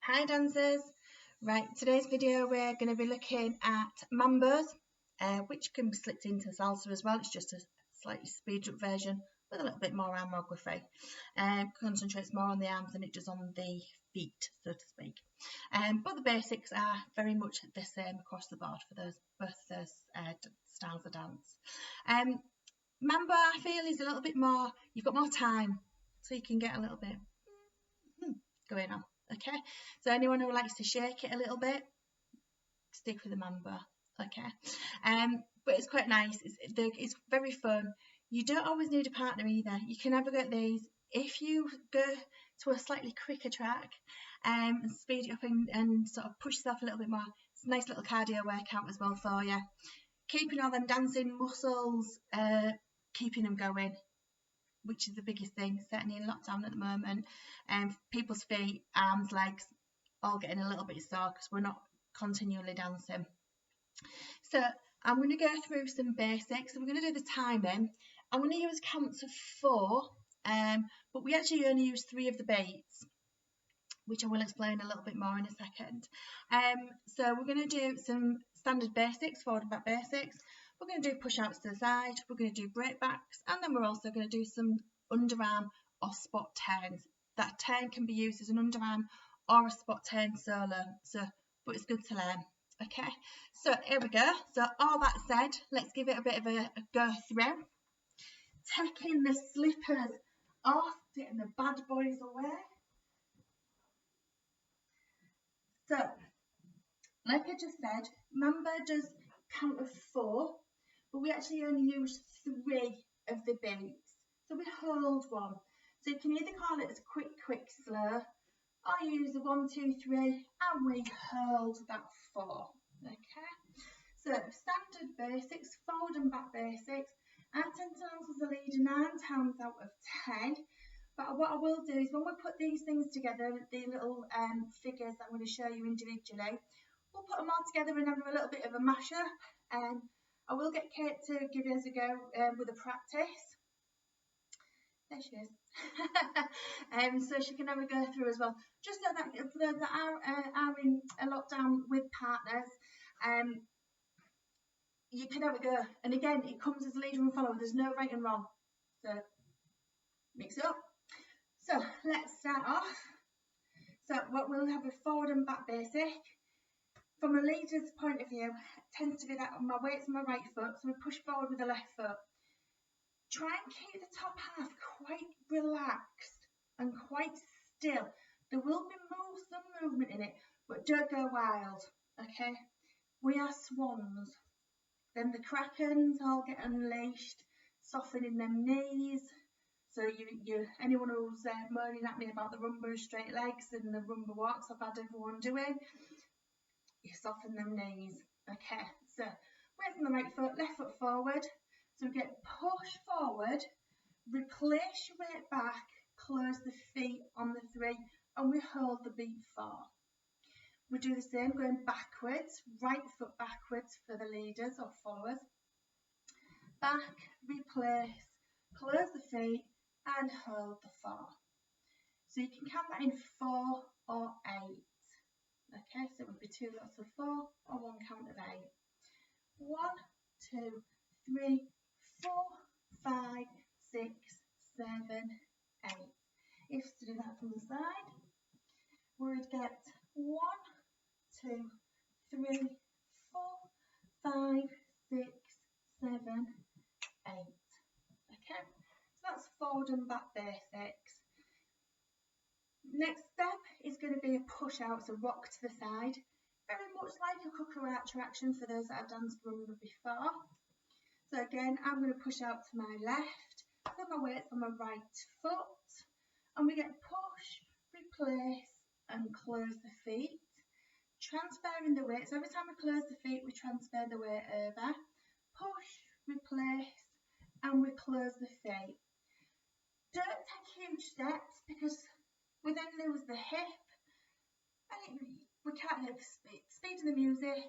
Hi dancers! Right, today's video we're going to be looking at mambos, which can be slipped into salsa as well. It's just a slightly speeded up version with a little bit more armography. Concentrates more on the arms than it does on the feet, so to speak. But the basics are very much the same across the board for both those styles of dance. Mambo, I feel, is a little bit more, you've got more time, so you can get a little bit going on. Okay, so anyone who likes to shake it a little bit, stick with the mambo. Okay, but it's quite nice. It's very fun. You don't always need a partner either. You can navigate these if you go to a slightly quicker track and speed it up and sort of push yourself a little bit more. It's a nice little cardio workout as well for you. Keeping all them dancing muscles, keeping them going, which is the biggest thing, certainly in lockdown at the moment. People's feet, arms, legs, all getting a little bit sore because we're not continually dancing. So I'm going to go through some basics. I'm going to do the timing. I'm going to use counts of 4, but we actually only use 3 of the beats, which I will explain a little bit more in a second. So we're going to do some standard basics, forward and back basics. We're going to do push-outs to the side, we're going to do break-backs, and then we're also going to do some underarm or spot turns. That turn can be used as an underarm or a spot turn solo, but it's good to learn. Okay, so here we go. So all that said, let's give it a bit of a go through. Taking the slippers off, getting the bad boys away. So, like I just said, mambo does count of 4. But we actually only use 3 of the beats. So we hold 1. So you can either call it as quick, slow, or use a 1, 2, 3, and we hold that 4. Okay? So standard basics, forward and back basics. I tend to dance as a leader 9 times out of 10. But what I will do is when we put these things together, the little figures that I'm going to show you individually, we'll put them all together and have a little bit of a masher. I will get Kate to give us a go with a practice. There she is. So she can have a go through as well. Just so that for those that are in a lockdown with partners, you can have a go. And again, it comes as leader and follower. There's no right and wrong. So mix it up. So let's start off. So what we'll have a forward and back basic. From a leader's point of view, it tends to be that my weight's on my right foot, so we push forward with the left foot. Try and keep the top half quite relaxed and quite still. There will be some movement in it, but don't go wild, okay? We are swans. Then the krakens all get unleashed, softening them knees. So anyone who's moaning at me about the rumba straight legs and the rumba walks I've had everyone doing, you soften them knees. Okay, so weight on the right foot, left foot forward. So we get push forward, replace your weight back, close the feet on the 3, and we hold the beat 4. We do the same going backwards, right foot backwards for the leaders or followers. Back, replace, close the feet, and hold the 4. So you can count that in 4 or 8. Okay, so it would be 2 lots of 4 or 1 count of 8. 1, 2, 3, 4, 5, 6, 7, 8. If to do that from the side, we would get 1, 2, 3, 4, 5, 6, 7, 8. Okay, so that's forward and back basics. Next step is going to be a push out, so rock to the side. Very much like a cucaracha action for those that have danced rumba before. So again, I'm going to push out to my left, put my weight on my right foot, and we get push, replace, and close the feet. Transferring the weight, so every time we close the feet, we transfer the weight over. Push, replace, and we close the feet. Don't take huge steps because we then lose the hip and we can't hit the speed of the music.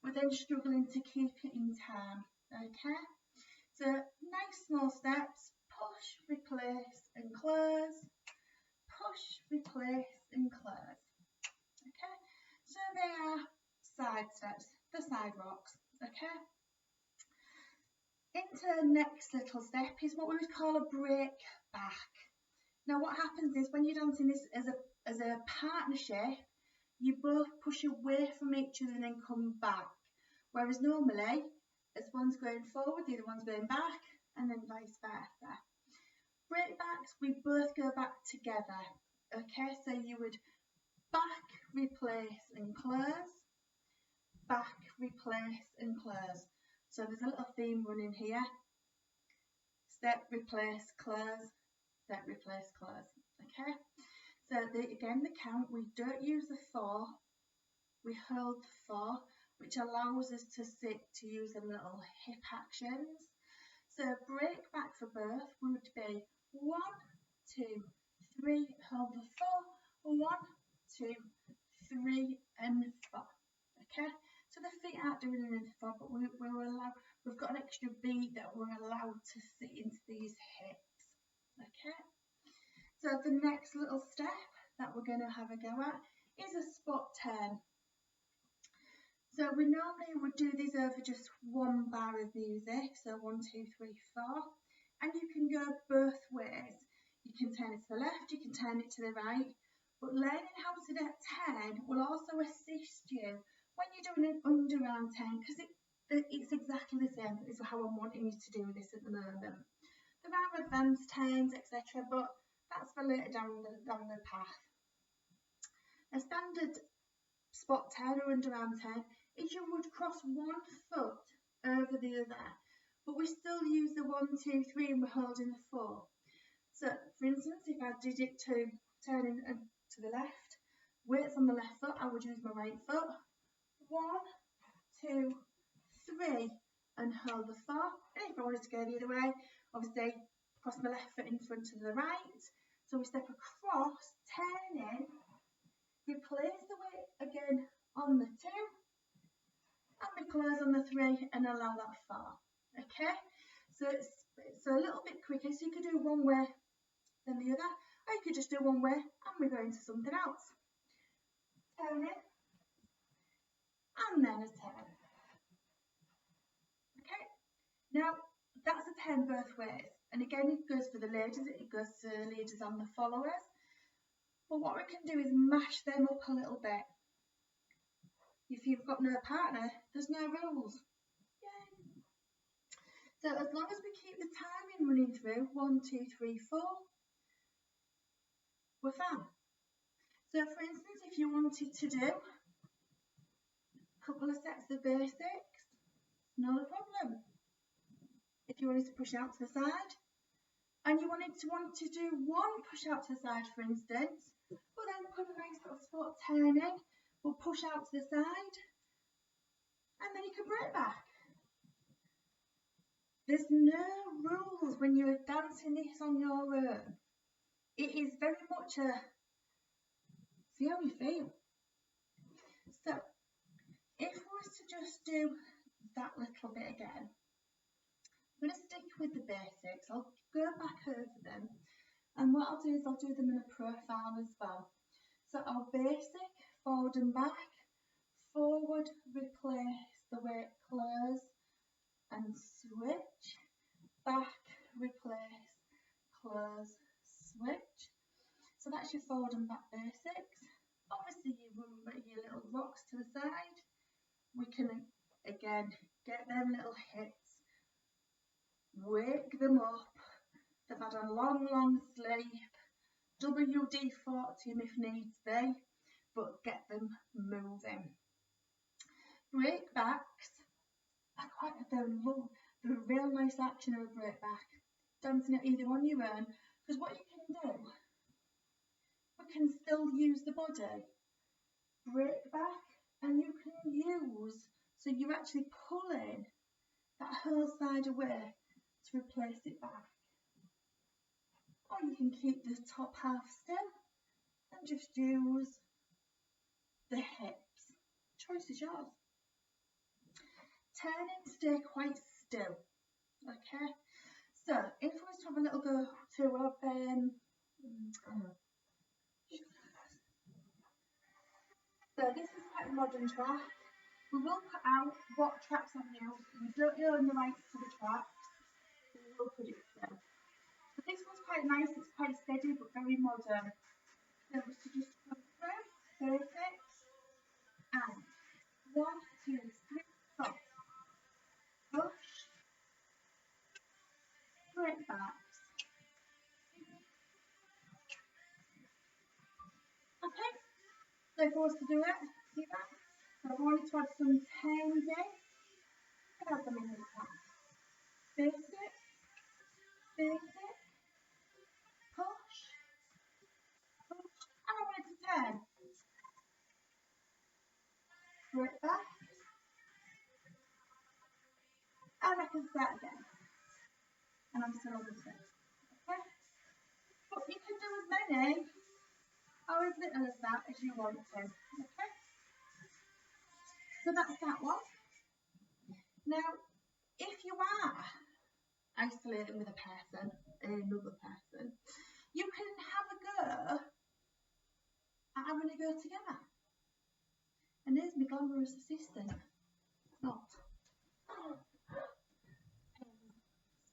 We're then struggling to keep it in time. Okay, so nice small steps. Push, replace, and close. Push, replace, and close. side steps, the side rocks, okay? Into the next little step is what we would call a break back. Now what happens is when you're dancing this as a partnership, you both push away from each other and then come back. Whereas normally, as one's going forward, the other one's going back, and then vice versa. Break backs, we both go back together. Okay, so you would back, replace and close, back, replace and close. So there's a little theme running here. Step, replace, close, step, replace, close. Okay, so again the count, we don't use the 4, we hold the 4, which allows us to use them little hip actions. So break back for both would be 1, 2, 3, hold the 4, 1, 2, 3 and 4. Okay, so the feet aren't doing anything for, but we've got an extra beat that we're allowed to sit into these hips. Okay, so the next little step that we're going to have a go at is a spot turn. So we normally would do these over just one bar of music, so 1, 2, 3, 4, and you can go both ways. You can turn it to the left, you can turn it to the right, but learning how to turn will also assist you when you're doing an underarm turn, because it's exactly the same as how I'm wanting you to do this at the moment. There are advanced turns, etc., but that's for later down the path. A standard spot turn or underarm turn is you would cross one foot over the other, but we still use the 1, 2, 3 and we're holding the 4. So for instance, if I did it to turning to the left, weights on the left foot, I would use my right foot. 1, 2, 3 and hold the 4. And if I wanted to go the other way, obviously cross my left foot in front of the right. So we step across, turning, replace the weight again on the 2, and we close on the 3 and allow that 4. Okay, so it's a little bit quicker, so you could do one way then the other, or you could just do one way and we go into something else. Turn it, and then a turn. Okay, now that's a turn both ways, and again it goes for the ladies, it goes to the leaders and the followers. But what we can do is mash them up a little bit. If you've got no partner, there's no rules. Yay. So as long as we keep the timing running through, 1, 2, 3, 4, we're fine. So for instance, if you wanted to do a couple of sets of basics, not a problem. If you wanted to push out to the side, and you want to do one push out to the side, for instance, but then put a nice little spot turning, we'll push out to the side, and then you can break back. There's no rules when you're dancing this on your own. It is very much a see how you feel. So if we was to just do that little bit again, I'm going to stick with the basics. I'll go back over them, and what I'll do is I'll do them in a profile as well. So our basic, forward and back, forward, replace the weight, close and switch, back, replace, close, switch. So that's your forward and back basics. Obviously you run your little rocks to the side. We can again get them little hits, wake them up. They've had a long sleep, WD-40 them if needs be, but get them moving. Break backs, they're a real nice action of a break back. Dancing it either on your own, because what you can do, we can still use the body. Break back, and you can use, so you're actually pulling that whole side away to replace it back. Or you can keep the top half still and just use the hips. Choice is yours. Turn and stay quite still. Okay, so if we was to have a little go to our so this is quite a modern track. We will cut out what tracks I've used. We don't own the rights to the tracks, so we will put it through. But this one's quite nice, it's quite steady but very modern. So we should just go through basics and 1, 2, 3, 4. Push, break backs. Okay, so if I was to do it, see that? So I wanted to add some turns in. Add them in this one. Basic, basic, push, push, and I want it to turn. Break back, and I can start again. And I'm still on the same. Okay? But you can do as many or as little as that as you want to. Okay? So that's that one. Now, if you are isolating with a person, another person, you can have a go at having a go together. And there's my glamorous assistant. Not.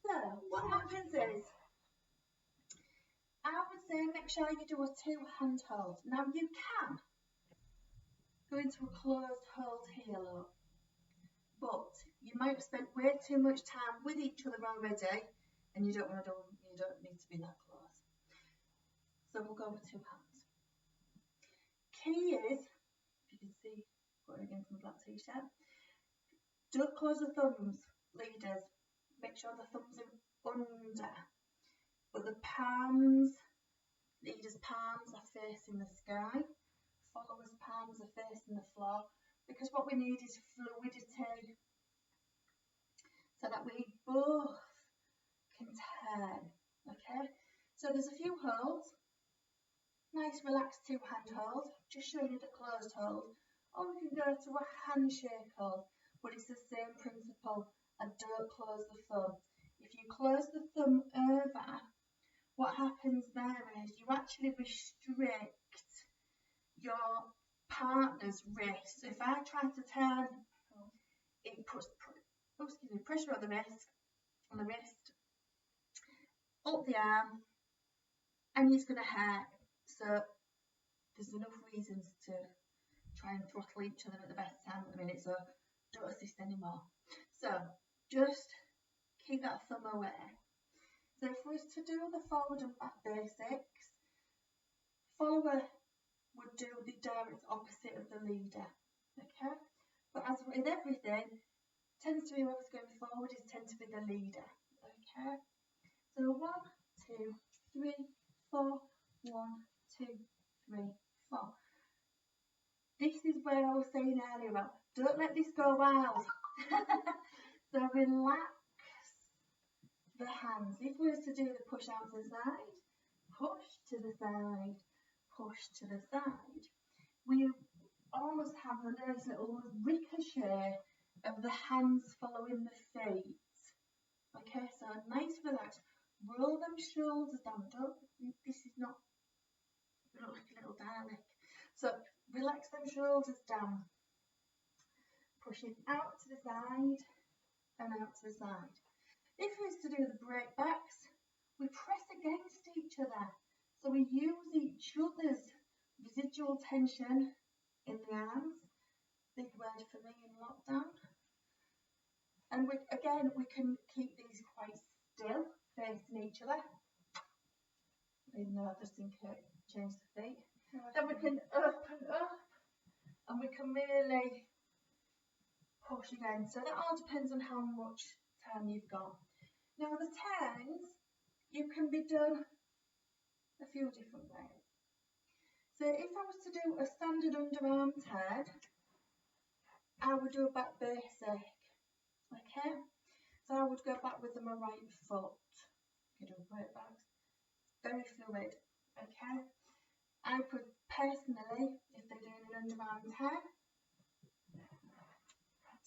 So, what happens is, I would say make sure you do a 2-hand hold. Now, you can go into a closed hold here, look. But you might have spent way too much time with each other already, and you don't need to be that close. So we'll go with 2 hands. Key is, if you can see, going against my black t-shirt, don't close the thumbs, leaders. Make sure the thumbs are under, but the palms, leaders' palms are facing the sky, followers' palms are facing the floor, because what we need is fluidity, so that we both can turn, okay? So there's a few holds, nice relaxed 2-hand hold, just showing you the closed hold, or we can go to a handshake hold, but it's the same principle, and don't close the thumb. If you close the thumb over, what happens there is you actually restrict your partner's wrist. So if I try to turn, it puts pressure on the wrist, up the arm, and it's going to hurt. So there's enough reasons to try and throttle each other at the best time at the minute, so don't assist anymore. So just keep that thumb away. So if we was to do the forward and back basics, follower would do the direct opposite of the leader, okay? But as with everything, tends to be whoever's going forward tends to be the leader, okay? So 1, 2, 3, 4, 1, 2, 3, 4. This is where I was saying earlier about don't let this go wild. So relax the hands. If we were to do the push out to the side, push to the side, push to the side, we almost have a nice little ricochet of the hands following the feet. Okay, so nice relax. Roll them shoulders down. This is not, you look like a little Dalek. So relax them shoulders down. Pushing out to the side and out to the side. If we was to do the break backs, we press against each other. So we use each other's residual tension in the arms. Big word for me in lockdown. And we can keep these quite still, facing each other. Even though I just think change the feet. Then we can open up and we can really push again. So that all depends on how much time you've got. Now the turns, you can be done a few different ways. So if I was to do a standard underarm turn, I would do a back basic. Okay, so I would go back with my right foot. You do break backs, very fluid. Okay, I would personally, if they're doing an underarm turn,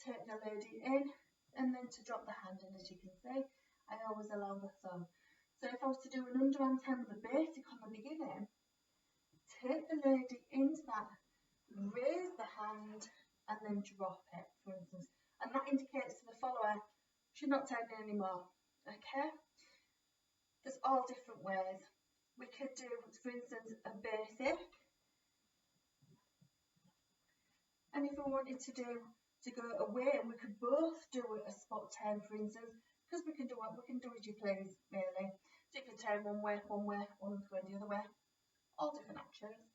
take the lady in, and then to drop the hand in, as you can see, I always allow the thumb. So if I was to do an underarm turn with a basic on the beginning, take the lady into that, raise the hand, and then drop it, for instance. And that indicates to the follower, should not turn in anymore. Okay? There's all different ways. We could do, for instance, a basic. And if we wanted to go away, and we could both do a spot turn, for instance, because we can do as you please, really. So you can turn one way, one going the other way. All different actions.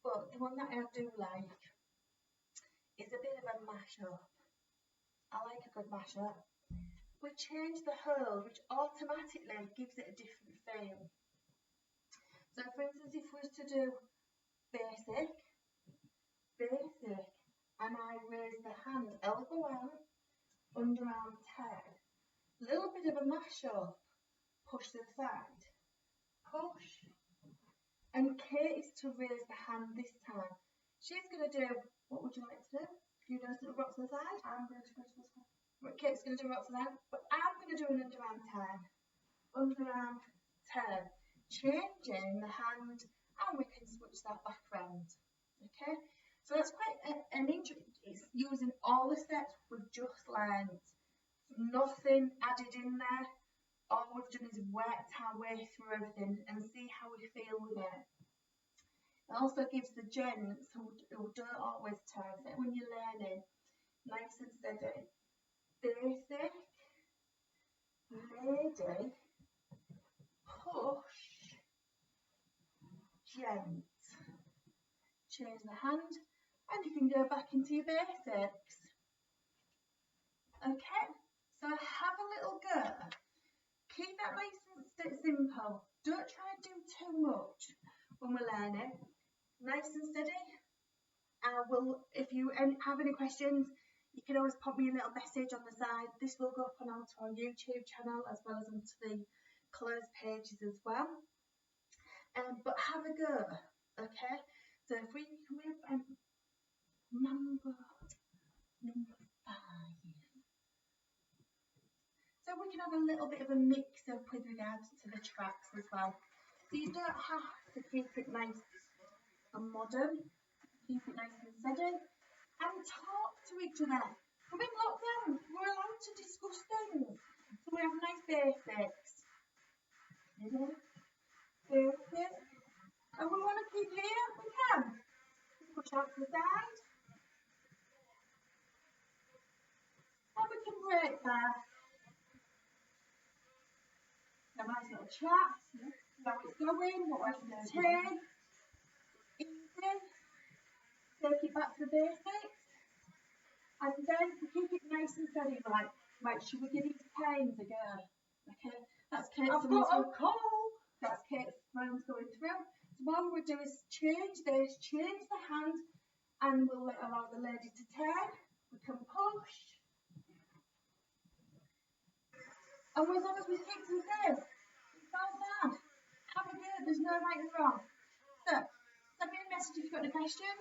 But the one that I do like is a bit of a mash-up. I like a good mash-up. We change the hold, which automatically gives it a different feel. So for instance, if we was to do basic, and I raise the hand, elbow out, underarm turn, little bit of a mash-up, push to the side, push, and Kate is to raise the hand this time. She's going to do, what would you like to do? You do a rock to the side? I'm going to go to the side. Kate's going to do rock to the side, but I'm going to do an underarm turn. Underarm turn. Changing the hand, and we can switch that back round. Okay? So that's quite an interesting, it's using all the steps we've just learned. Nothing added in there. All we've done is worked our way through everything and see how we feel with it. It also gives the gents who don't always turn, so when you're learning, nice and steady. Basic, lady, push, gent. Change the hand, and you can go back into your basics. Okay, so have a little go. Keep that nice and simple. Don't try and do too much when we're learning. Nice and steady. If you have any questions, you can always pop me a little message on the side. This will go up onto our YouTube channel as well as onto the closed pages as well. But have a go, okay? So if we have Mambo number 5. So we can have a little bit of a mix up with regards to the tracks as well. So you don't have to keep it nice and modern. Keep it nice and steady. And talk to each other. We're in lockdown. We're allowed to discuss things. So we have nice basics. Basic. And we want to keep here. We can. Push out to the side. And we can break there. A nice little chat, how it's going, what we're going to take, easy, take it back to the basics, and then we keep it nice and steady, right, should we give these pains a go? Okay, that's Kate's that's Kate's phone's going through. So what we'll do is change this, change the hand, and we'll allow the lady to turn. We can push. And as long as we keep them safe, it's all bad. Have a go, there's no right and wrong. So, send me a message if you've got any questions.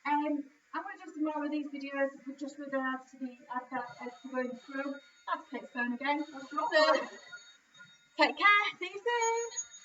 I'm going to do some more of these videos just with regards to the advert as we're going through. That's Kate's phone again. So, take care, see you soon.